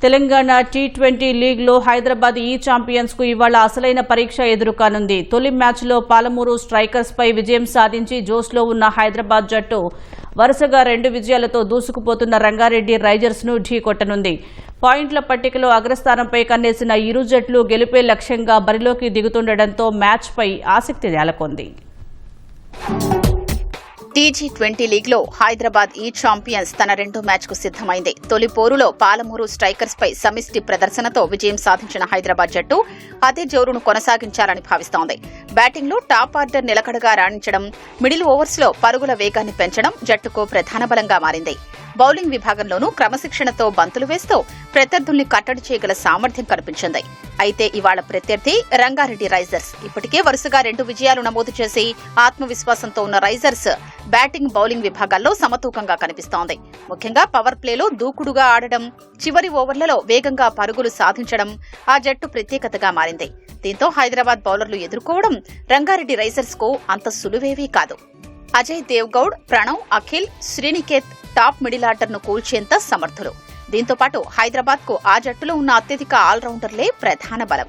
Telangana T20 లీగ్లో హైదరాబాద్ ఈ champions కు ఇవాళ అసలైన పరీక్ష ఎదురుకానుంది. తొలి మ్యాచ్లో పాలమూరు స్ట్రైకర్స్ పై విజయం సాధించి జోష్లో ఉన్న హైదరాబాద్ జట్టు వరుసగా 2 విజయాలతో దూసుకుపోతున్న రంగారెడ్డి రైజర్స్ ను ఢీకొట్టనుంది. పాయింట్ల పట్టికలో అగ్రస్థానంపై కన్నేసిన ఇరు జట్లు గెలుపే లక్ష్యంగా బరిలోకి దిగుతుండటంతో మ్యాచ్ పై ఆసక్తి నెలకొంది. టీ20 లీగ్లో హైదరాబాద్ ఈ ఛాంపియన్స్ తన 2 మ్యాచ్కు సిద్దమైంది. తొలి పోరులో పాలమూరు స్ట్రైకర్స్ పై సమిష్టి ప్రదర్శనతో విజయం సాధించిన హైదరాబాద్ జట్టు అదే జోరును కొనసాగించాలని భావిస్తోంది. బ్యాటింగ్లో టాప్ ఆర్డర్ నిలకడగా రాణించడం, మిడిల్ ఓవర్స్లో పరుగుల వేగాన్ని పెంచడం జట్టుకు ప్రధాన బలంగా మారింది. బౌలింగ్ విభాగంలోనూ క్రమశిక్షణతో బంతులు వేస్తూ ప్రత్యర్థుల్ని కట్టడి చేయగల సామర్థ్యం కనిపించింది. అయితే ఇవాళ ప్రత్యర్థి రంగారెడ్డి రైజర్స్. ఇప్పటికే వరుసగా 2 విజయాలు నమోదు చేసి ఆత్మవిశ్వాసంతో ఉన్న రైజర్స్ బ్యాటింగ్, బౌలింగ్ విభాగాల్లో సమతూకంగా కనిపిస్తోంది. ముఖ్యంగా పవర్ ప్లేలో దూకుడుగా ఆడడం, చివరి ఓవర్లలో వేగంగా పరుగులు సాధించడం ఆ జట్టు ప్రత్యేకతగా మారింది. దీంతో హైదరాబాద్ బౌలర్లు ఎదుర్కోవడం రంగారెడ్డి రైజర్స్ కు అంత సులువేవీ కాదు. Ajay Devgoud, Pranav, Akhil, Sriniket top middle order ను కూల్చేంత సమర్థులు. దీంతో పాటు హైదరాబాద్ కు ఆ జట్టులో ఉన్న అత్యధిక ఆల్రౌండర్లే ప్రధాన బలం.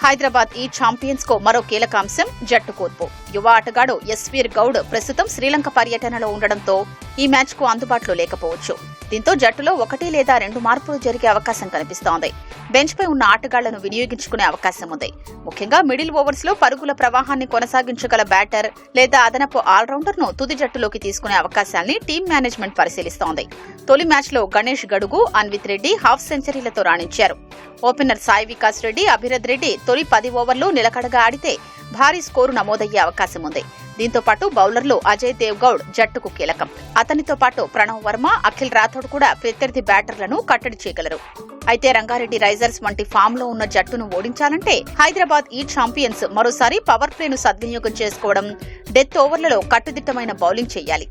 హైదరాబాద్ ఈ ఛాంపియన్స్ కు మరో కీలక అంశం జట్టు కూర్పు. యువ ఆటగాడు యశ్వీర్ గౌడ్ ప్రస్తుతం శ్రీలంక పర్యటనలో ఉండడంతో ఈ మ్యాచ్ కు అందుబాటులో లేకపోవచ్చు. దీంతో జట్టులో 1 లేదా 2 మార్పులు జరిగే అవకాశం కనిపిస్తోంది. బెంచ్ పై ఉన్న ఆటగాళ్లను వినియోగించుకునే అవకాశం ఉంది. ముఖ్యంగా మిడిల్ ఓవర్స్ లో పరుగుల ప్రవాహాన్ని కొనసాగించగల బ్యాటర్ లేదా అదనపు ఆల్రౌండర్ ను తుది జట్టులోకి తీసుకునే అవకాశాల్ని టీం మేనేజ్మెంట్ పరిశీలిస్తోంది. తొలి మ్యాచ్ లో గణేష్ గడుగు, అన్విత్ రెడ్డి హాఫ్ సెంచరీలతో రాణించారు. ఓపెనర్ సాయి వికాస్ రెడ్డి, అభిరథ్ రెడ్డి తొలి 10 ఓవర్లు నిలకడగా ఆడితే భారీ స్కోరు నమోదయ్యే అవకాశం ఉంది. దీంతో పాటు బౌలర్లు అజయ్ దేవ్గౌడ్ జట్టుకు కీలకం. అతనితో పాటు ప్రణవ్ వర్మ, అఖిల్ రాథోడ్ కూడా ప్రత్యర్థి బ్యాటర్లను కట్టడి చేయగలరు. అయితే రంగారెడ్డి రైజర్స్ వంటి ఫామ్ లో ఉన్న జట్టును ఓడించాలంటే హైదరాబాద్ ఈ ఛాంపియన్స్ మరోసారి పవర్ ప్లేను సద్వినియోగం చేసుకోవడం, డెత్ ఓవర్లలో కట్టుదిట్టమైన బౌలింగ్ చేయాలి.